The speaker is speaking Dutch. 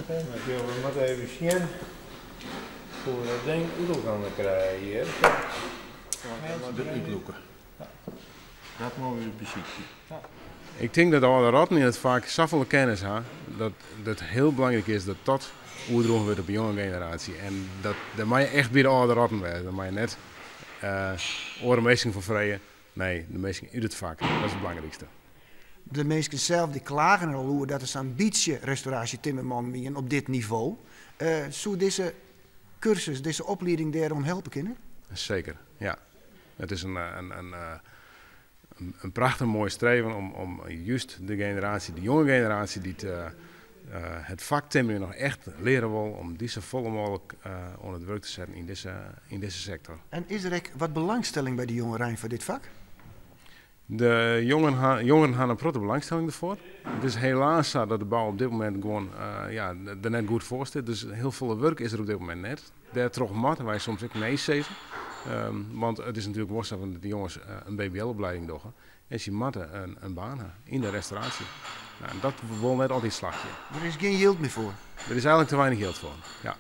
We moeten even zien hoe dat ding uitloop aan krijgen hier. De uitloeken. Dat moeten we bezieken. Ik denk dat de oude ratten in het vaak zoveel kennis hebben dat het heel belangrijk is dat dat oerdrogen wordt op de jonge generatie. En dat mag je echt bij de oude ratten wezen. Dat mag je net orenmeesting van vrije. Nee, de meesting uit het vak. Dat is het belangrijkste. De mensen zelf die klagen er al over dat er zo'n beetje restauratie timmerman zijn op dit niveau. Zou deze cursus, deze opleiding daarom helpen kunnen? Zeker, ja. Het is een prachtig mooi streven om juist de generatie, de jonge generatie die het vak timmeren nog echt leren wil, om die zo vol mogelijk onder het werk te zetten in deze sector. En is er ook wat belangstelling bij de jongeren voor dit vak? De jongeren hebben een grote belangstelling ervoor. Het is helaas zo dat de bouw op dit moment gewoon er net goed voor staat. Dus heel veel werk is er op dit moment net. Daar toch moeten wij soms ook nee zeggen. Want het is natuurlijk worstelen dat de jongens een BBL-opleiding doen. En ze moeten een baan hebben in de restauratie. Nou, dat wil net altijd slagje. Er is geen geld meer voor. Er is eigenlijk te weinig geld voor. Ja.